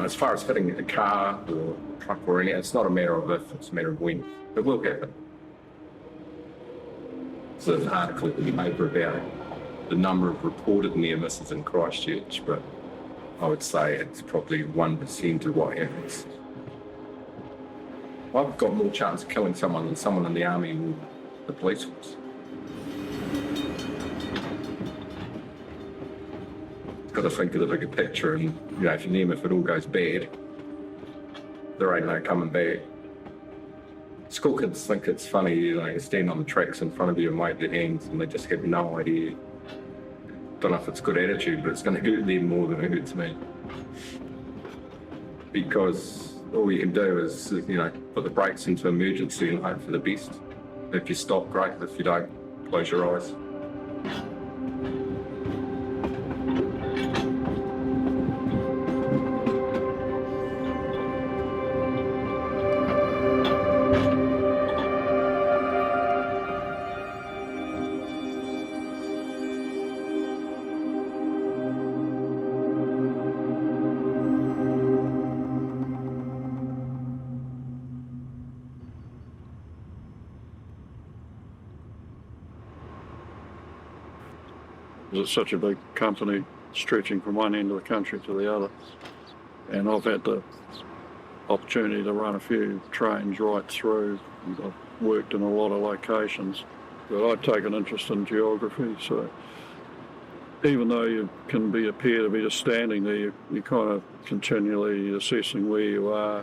As far as hitting a car or truck or anything, it's not a matter of if, it's a matter of when. It will happen. So there's an article in the paper about the number of reported near misses in Christchurch, but I would say it's probably 1% of what happens. I've got more chance of killing someone than someone in the army or the police force. Got to think of the bigger picture, and if you name, if it all goes bad, there ain't no coming back. School kids think it's funny, you stand on the tracks in front of you and wave their hands, and they just have no idea. Don't know if it's good attitude, but it's going to hurt them more than it hurts me. Because all you can do is, put the brakes into emergency and hope for the best. If you stop, great. If you don't, close your eyes. It's such a big company stretching from one end of the country to the other, and I've had the opportunity to run a few trains right through, and I've worked in a lot of locations, but I take an interest in geography, so even though you can appear to be just standing there, you're kind of continually assessing where you are.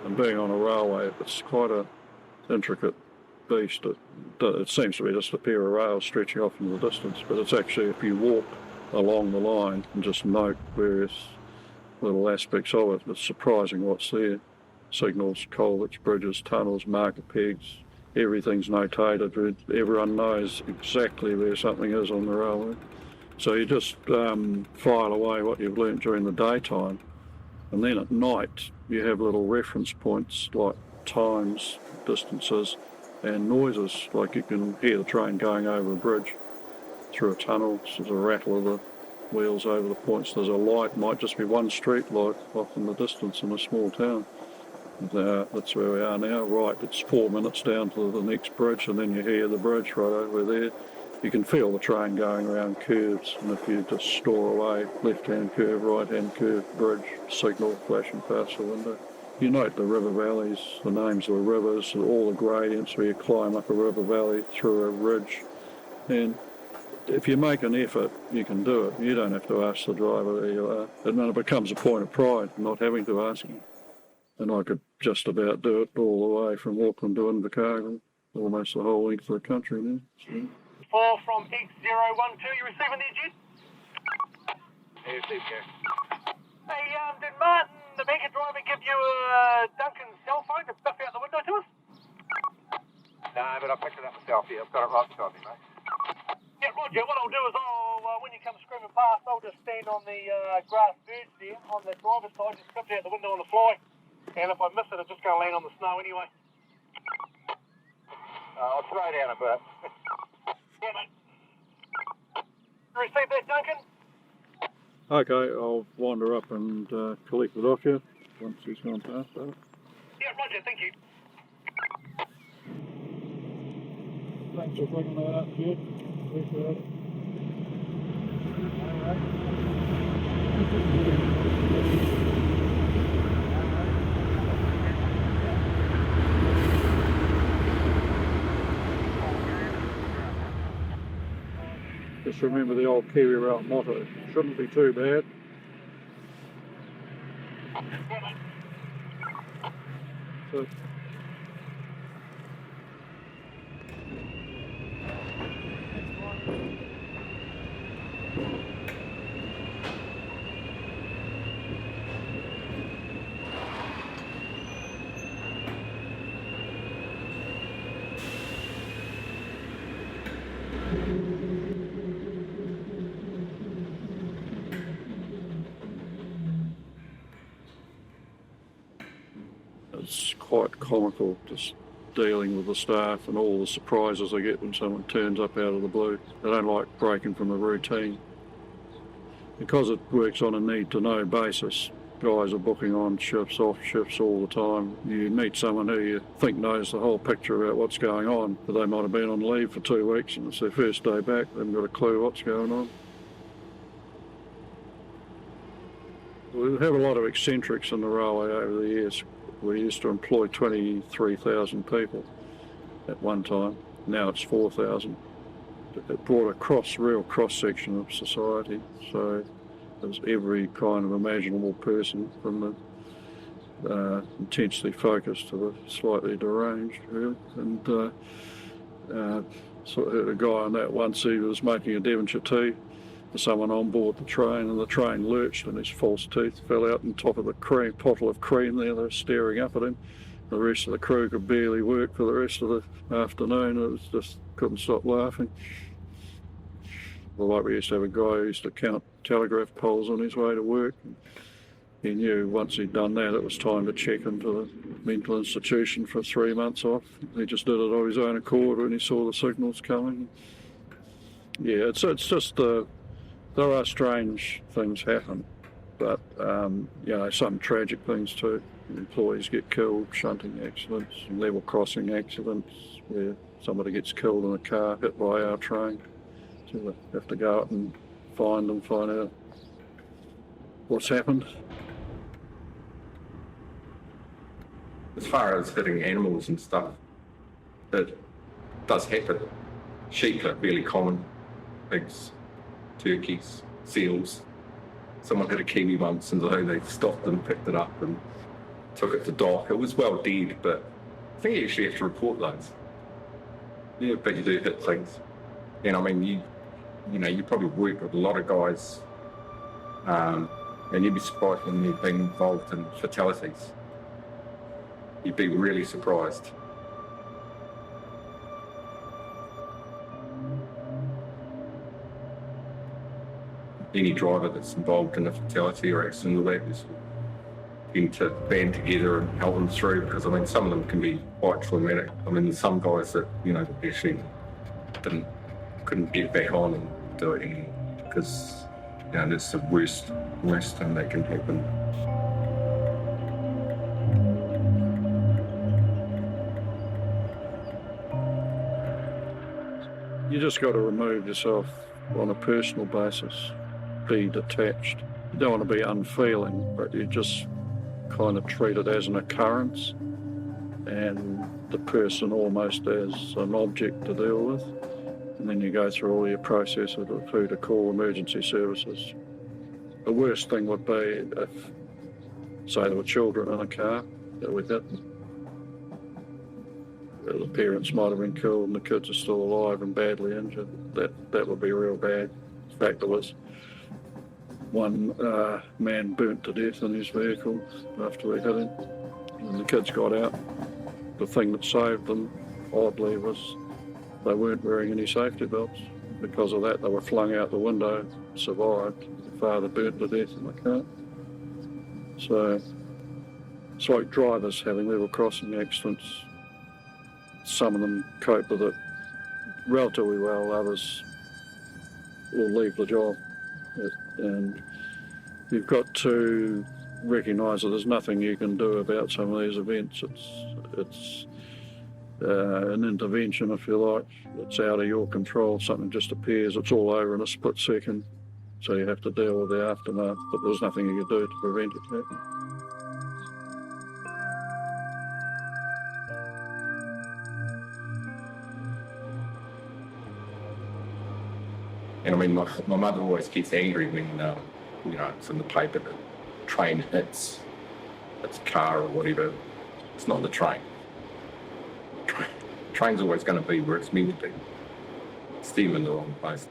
And being on a railway, it's quite an intricate beast. It seems to be just a pair of rails stretching off into the distance, but it's actually, if you walk along the line and just note various little aspects of it, it's surprising what's there. Signals, culverts, bridges, tunnels, marker pegs, everything's notated. Everyone knows exactly where something is on the railway. So you just file away what you've learnt during the daytime, and then at night you have little reference points like times, distances and noises, like you can hear the train going over a bridge, through a tunnel, there's a rattle of the wheels over the points, there's a light, might just be one street light off in the distance in a small town. That's where we are now, right, it's 4 minutes down to the next bridge, and then you hear the bridge right over there. You can feel the train going around curves, and if you just store away, left-hand curve, right-hand curve, bridge, signal flashing past the window. You note the river valleys, the names of the rivers, all the gradients where you climb up a river valley through a ridge. And if you make an effort, you can do it. You don't have to ask the driver where you are. And then it becomes a point of pride, not having to ask him. And I could just about do it all the way from Auckland to Invercargill, almost the whole length of the country now. So. 4 from X012, you receiving there, Jed? Yeah, received, yeah. Hey, did Martin, the banker driver, give you Duncan's cell phone to biff out the window to us? No, but I picked it up myself, yeah. I've got it right beside me, mate. Yeah, Roger. What I'll do is when you come screaming past, I'll just stand on the grass verge there, on the driver's side, just biff out the window on the fly. And if I miss it, it's just going to land on the snow anyway. I'll slow down a bit. Yeah, mate. You receive that, Duncan? Okay, I'll wander up and collect it off you once he's gone past that. Yeah, Roger, thank you. Thanks for bringing that up, Jed. Appreciate it. Just remember the old Kiwi Rail motto, shouldn't be too bad. So, it's quite comical just dealing with the staff and all the surprises they get when someone turns up out of the blue. They don't like breaking from the routine. Because it works on a need-to-know basis, guys are booking on shifts, off shifts all the time. You meet someone who you think knows the whole picture about what's going on, but they might have been on leave for 2 weeks and it's their first day back. They haven't got a clue what's going on. We have a lot of eccentrics in the railway over the years. We used to employ 23,000 people at one time. Now it's 4,000. It brought a real cross-section of society. So there's every kind of imaginable person, from the intensely focused to the slightly deranged, really. And so I heard a guy on that once. He was making a Devonshire tea for someone on board the train, and the train lurched and his false teeth fell out on top of the bottle of cream there. They were staring up at him. The rest of the crew could barely work for the rest of the afternoon. It was just couldn't stop laughing. Well, like we used to have a guy who used to count telegraph poles on his way to work. He knew once he'd done that, it was time to check into the mental institution for 3 months off. He just did it of his own accord when he saw the signals coming. Yeah, it's just there are strange things happen, but some tragic things too. Employees get killed, shunting accidents, level crossing accidents where somebody gets killed in a car hit by our train. So we have to go out and find out what's happened. As far as hitting animals and stuff, it does happen. Sheep are really common. Pigs, turkeys, seals. Someone hit a kiwi once and they stopped and picked it up and took it to dock. It was well dead, but I think you actually have to report those. Yeah, but you do hit things. And I mean, you probably work with a lot of guys, and you'd be surprised when you've been involved in fatalities. You'd be really surprised. Any driver that's involved in a fatality or accident like that is tend to band together and help them through, because I mean some of them can be quite traumatic. I mean there's some guys that actually couldn't get back on and do it anymore, because that's the worst thing that can happen. You just got to remove yourself on a personal basis. Be detached. You don't want to be unfeeling, but you just kind of treat it as an occurrence and the person almost as an object to deal with. And then you go through all your process of who to call emergency services. The worst thing would be if, say, there were children in a car that were hit. The parents might have been killed and the kids are still alive and badly injured. That would be real bad. In fact, there was one man burnt to death in his vehicle after we hit him, and the kids got out. The thing that saved them, oddly, was they weren't wearing any safety belts. Because of that, they were flung out the window, survived. The father burnt to death in the car. So it's like drivers having level crossing accidents. Some of them cope with it relatively well, others will leave the job. And you've got to recognise that there's nothing you can do about some of these events. It's an intervention, if you like. It's out of your control. Something just appears, it's all over in a split second. So you have to deal with the aftermath, but there's nothing you can do to prevent it happening. And I mean, my mother always gets angry when, it's in the paper that train hits its car or whatever. It's not the train. Train's always going to be where it's meant to be. It's them in the wrong place.